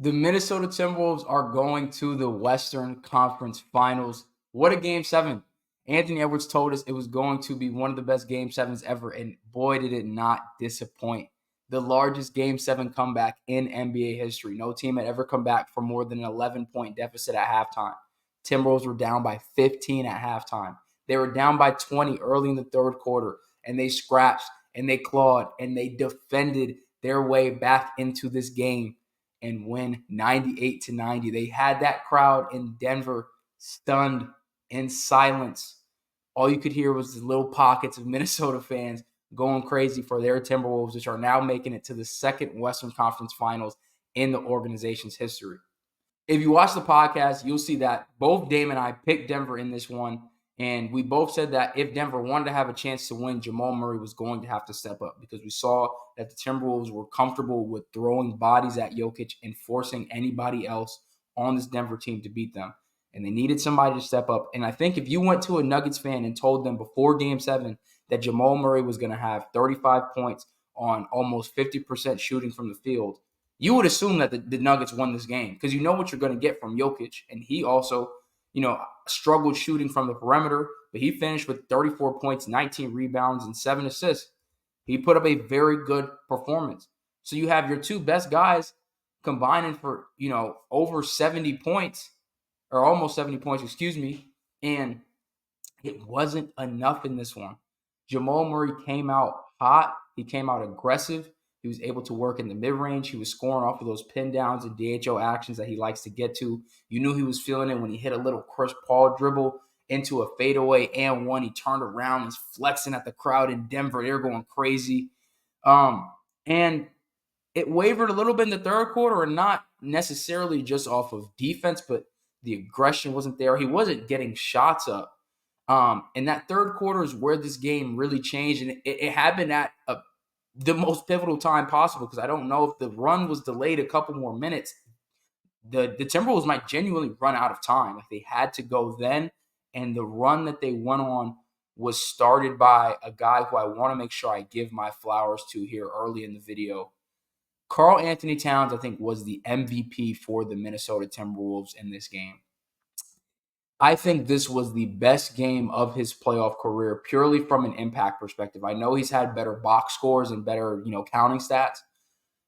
The Minnesota Timberwolves are going to the Western Conference Finals. What a game seven. Anthony Edwards told us it was going to be one of the best game sevens ever, and boy, did it not disappoint. The largest game seven comeback in NBA history. No team had ever come back from more than an 11-point deficit at halftime. Timberwolves were down by 15 at halftime. They were down by 20 early in the third quarter, and they scratched and they clawed and they defended their way back into this game and win 98-90. They had that crowd in Denver stunned in silence. All you could hear was the little pockets of Minnesota fans going crazy for their Timberwolves, which are now making it to the second Western Conference Finals in the organization's history. If you watch the podcast, you'll see that both Dame and I picked Denver in this one. And we both said that if Denver wanted to have a chance to win, Jamal Murray was going to have to step up because we saw that the Timberwolves were comfortable with throwing bodies at Jokic and forcing anybody else on this Denver team to beat them. And they needed somebody to step up. And I think if you went to a Nuggets fan and told them before Game 7 that Jamal Murray was going to have 35 points on almost 50% shooting from the field, you would assume that the Nuggets won this game because you know what you're going to get from Jokic. And he also, struggled shooting from the perimeter, but he finished with 34 points, 19 rebounds, and 7 assists. He put up a very good performance. So you have your two best guys combining for, over 70 points, or almost 70 points, and it wasn't enough in this one. Jamal Murray came out hot. He came out aggressive. He was able to work in the mid-range. He was scoring off of those pin downs and DHO actions that he likes to get to. You knew he was feeling it when he hit a little Chris Paul dribble into a fadeaway and one. He turned around. He's flexing at the crowd in Denver. They're going crazy. And it wavered a little bit in the third quarter, and not necessarily just off of defense, but the aggression wasn't there. He wasn't getting shots up. And that third quarter is where this game really changed. And it happened at the most pivotal time possible, because I don't know if the run was delayed a couple more minutes, the Timberwolves might genuinely run out of time. Like, they had to go then. And the run that they went on was started by a guy who I want to make sure I give my flowers to here early in the video. Karl Anthony Towns, I think, was the MVP for the Minnesota Timberwolves in this game. I think this was the best game of his playoff career, purely from an impact perspective. I know he's had better box scores and better, counting stats,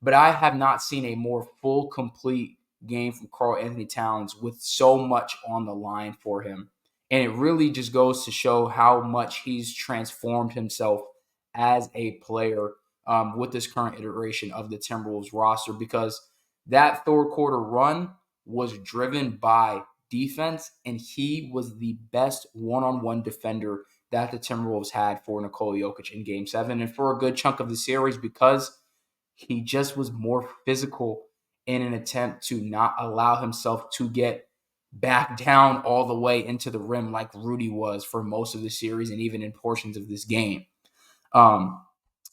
but I have not seen a more full, complete game from Karl Anthony Towns with so much on the line for him. And it really just goes to show how much he's transformed himself as a player with this current iteration of the Timberwolves roster, because that third quarter run was driven by defense, and he was the best one-on-one defender that the Timberwolves had for Nikola Jokic in Game 7 and for a good chunk of the series, because he just was more physical in an attempt to not allow himself to get back down all the way into the rim like Rudy was for most of the series and even in portions of this game.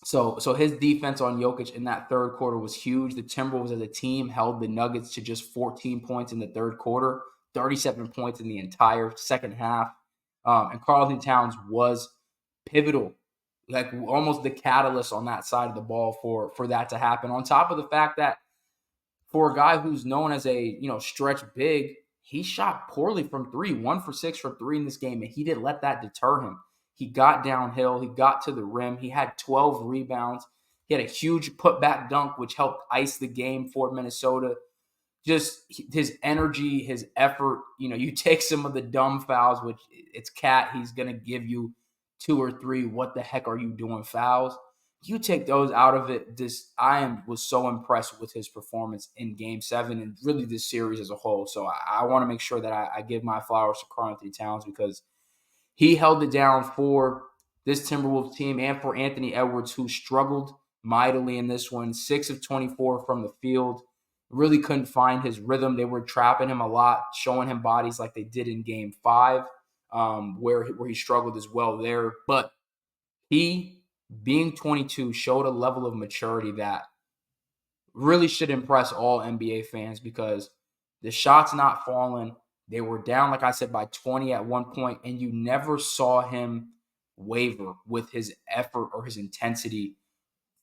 So his defense on Jokic in that third quarter was huge. The Timberwolves as a team held the Nuggets to just 14 points in the third quarter, 37 points in the entire second half. And Karl Anthony Towns was pivotal, like almost the catalyst on that side of the ball for that to happen. On top of the fact that for a guy who's known as a, stretch big, he shot poorly from three, 1 for 6 from three in this game, and he didn't let that deter him. He got downhill. He got to the rim. He had 12 rebounds. He had a huge putback dunk, which helped ice the game for Minnesota. Just his energy, his effort. You take some of the dumb fouls, which it's Cat. He's going to give you 2 or 3 what the heck are you doing fouls. You take those out of it. Was so impressed with his performance in Game 7 and really this series as a whole. So I want to make sure that I give my flowers to Karl Anthony Towns, because he held it down for this Timberwolves team and for Anthony Edwards, who struggled mightily in this one. 6 of 24 from the field. Really couldn't find his rhythm. They were trapping him a lot, showing him bodies like they did in Game 5, where he struggled as well there. But he, being 22, showed a level of maturity that really should impress all NBA fans, because the shot's not falling. They were down, like I said, by 20 at one point, and you never saw him waver with his effort or his intensity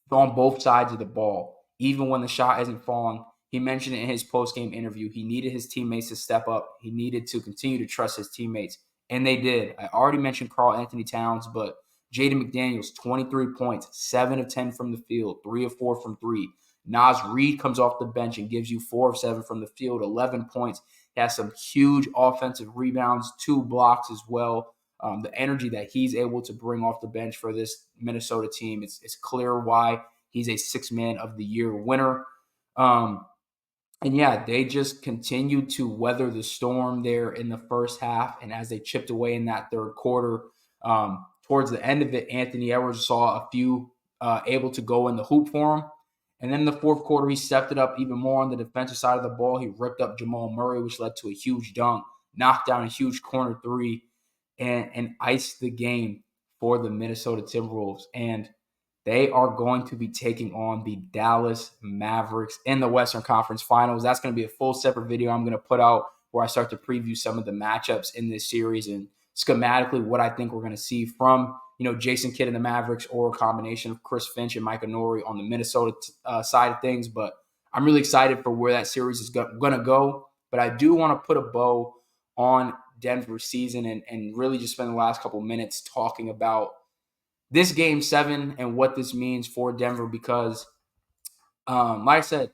on both sides of the ball. Even when the shot isn't falling, he mentioned in his post-game interview, he needed his teammates to step up. He needed to continue to trust his teammates, and they did. I already mentioned Karl Anthony Towns, but Jaden McDaniels, 23 points, 7 of 10 from the field, 3 of 4 from 3. Naz Reid comes off the bench and gives you 4 of 7 from the field, 11 points. He has some huge offensive rebounds, 2 blocks as well. The energy that he's able to bring off the bench for this Minnesota team, it's clear why he's a 6-man of the year winner. And yeah, they just continued to weather the storm there in the first half. And as they chipped away in that third quarter, towards the end of it, Anthony Edwards saw a few able to go in the hoop for him. And then in the fourth quarter, he stepped it up even more on the defensive side of the ball. He ripped up Jamal Murray, which led to a huge dunk, knocked down a huge corner three, and iced the game for the Minnesota Timberwolves. And they are going to be taking on the Dallas Mavericks in the Western Conference Finals. That's going to be a full separate video I'm going to put out where I start to preview some of the matchups in this series and schematically what I think we're going to see from, Jason Kidd and the Mavericks, or a combination of Chris Finch and Mike Nori on the Minnesota side of things. But I'm really excited for where that series is going to go. But I do want to put a bow on Denver's season and really just spend the last couple minutes talking about this game 7 and what this means for Denver because, like I said,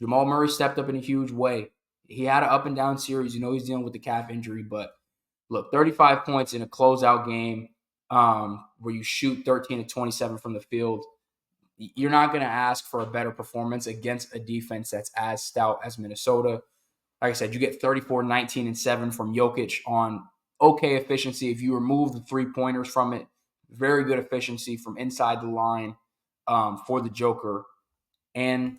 Jamal Murray stepped up in a huge way. He had an up and down series. He's dealing with the calf injury, but look, 35 points in a closeout game where you shoot 13 of 27 from the field. You're not going to ask for a better performance against a defense that's as stout as Minnesota. Like I said, you get 34, 19, and 7 from Jokic on okay efficiency. If you remove the three-pointers from it, very good efficiency from inside the line for the Joker. And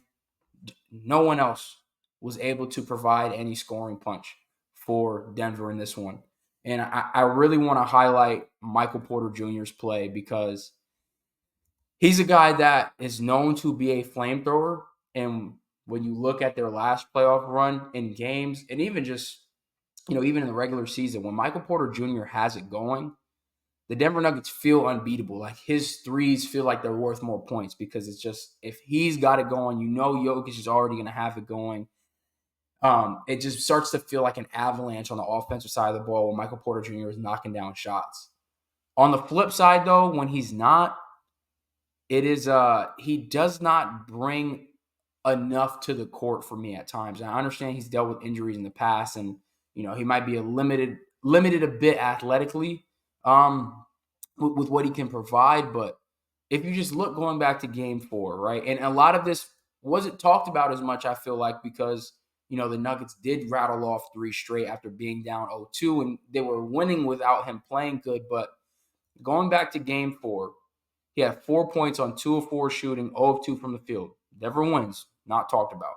no one else was able to provide any scoring punch for Denver in this one. And I really want to highlight Michael Porter Jr.'s play because he's a guy that is known to be a flamethrower. And when you look at their last playoff run in games, and even just, even in the regular season, when Michael Porter Jr. has it going, the Denver Nuggets feel unbeatable. Like his threes feel like they're worth more points because it's just, if he's got it going, Jokic is already going to have it going. It just starts to feel like an avalanche on the offensive side of the ball when Michael Porter Jr. is knocking down shots. On the flip side, though, when he's not, it is he does not bring enough to the court for me at times. And I understand he's dealt with injuries in the past, and he might be limited a bit athletically with what he can provide. But if you just look going back to game 4, right, and a lot of this wasn't talked about as much, I feel like, because the Nuggets did rattle off 3 straight after being down 0-2, and they were winning without him playing good. But going back to game 4, he had 4 points on 2 of 4 shooting, 0 of 2 from the field. Never wins, not talked about.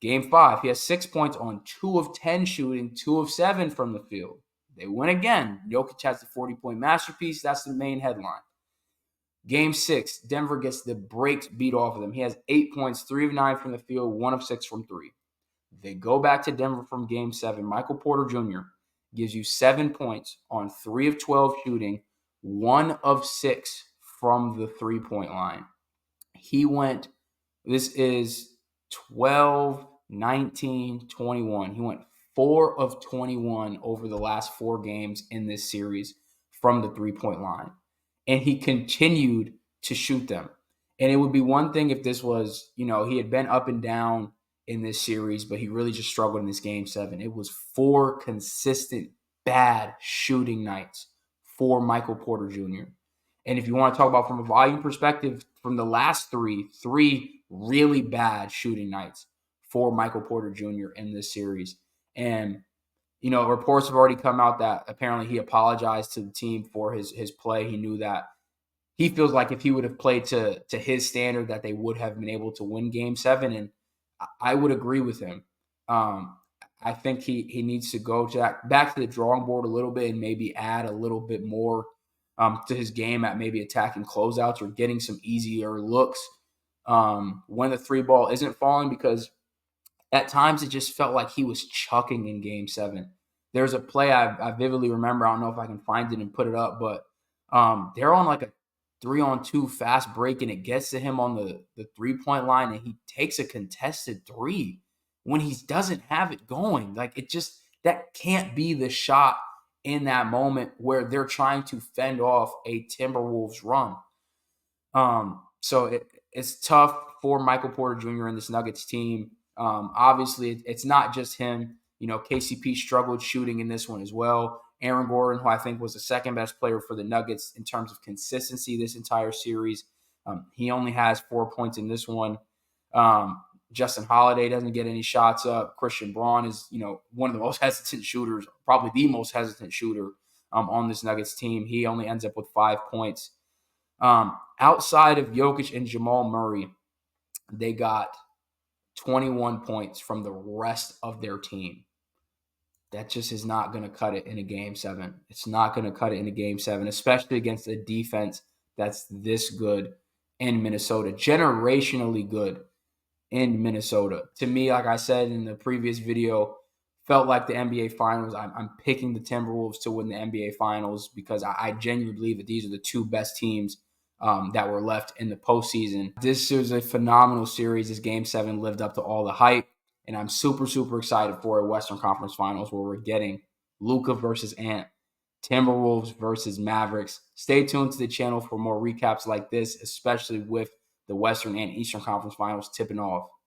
Game 5, he has 6 points on 2 of 10 shooting, 2 of 7 from the field. They win again. Jokic has the 40-point masterpiece. That's the main headline. Game 6, Denver gets the brakes beat off of them. He has 8 points, 3 of 9 from the field, 1 of 6 from 3. They go back to Denver from Game 7. Michael Porter Jr. gives you 7 points on 3 of 12 shooting, 1 of 6 from the three-point line. He went, this is 12, 19, 21. He went 4 of 21 over the last 4 games in this series from the three-point line. And he continued to shoot them. And it would be one thing if this was, he had been up and down in this series, but he really just struggled in this game 7. It was 4 consistent bad shooting nights for Michael Porter Jr. And if you want to talk about from a volume perspective, from the last 3 really bad shooting nights for Michael Porter Jr. in this series. And, reports have already come out that apparently he apologized to the team for his play. He knew that he feels like if he would have played to his standard that they would have been able to win game 7. And I would agree with him. I think he needs to go back to the drawing board a little bit and maybe add a little bit more to his game at maybe attacking closeouts or getting some easier looks when the 3 ball isn't falling, because at times it just felt like he was chucking in game 7. There's a play I vividly remember. I don't know if I can find it and put it up, but they're on like a 3-on-2 fast break, and it gets to him on the three-point line, and he takes a contested three when he doesn't have it going. Like, it just, that can't be the shot in that moment where they're trying to fend off a Timberwolves run. So it's tough for Michael Porter Jr. and this Nuggets team. Obviously, it's not just him. KCP struggled shooting in this one as well. Aaron Gordon, who I think was the second best player for the Nuggets in terms of consistency this entire series, he only has 4 points in this one. Justin Holiday doesn't get any shots up. Christian Braun is, one of the most hesitant shooters, probably the most hesitant shooter on this Nuggets team. He only ends up with 5 points. Outside of Jokic and Jamal Murray, they got 21 points from the rest of their team. That just is not going to cut it in a game 7. It's not going to cut it in a game 7, especially against a defense that's this good in Minnesota, generationally good in Minnesota. To me, like I said in the previous video, felt like the NBA Finals. I'm picking the Timberwolves to win the NBA Finals because I genuinely believe that these are the two best teams that were left in the postseason. This was a phenomenal series. This Game 7 lived up to all the hype, and I'm super, super excited for a Western Conference Finals where we're getting Luka versus Ant, Timberwolves versus Mavericks. Stay tuned to the channel for more recaps like this, especially with the Western and Eastern Conference Finals tipping off.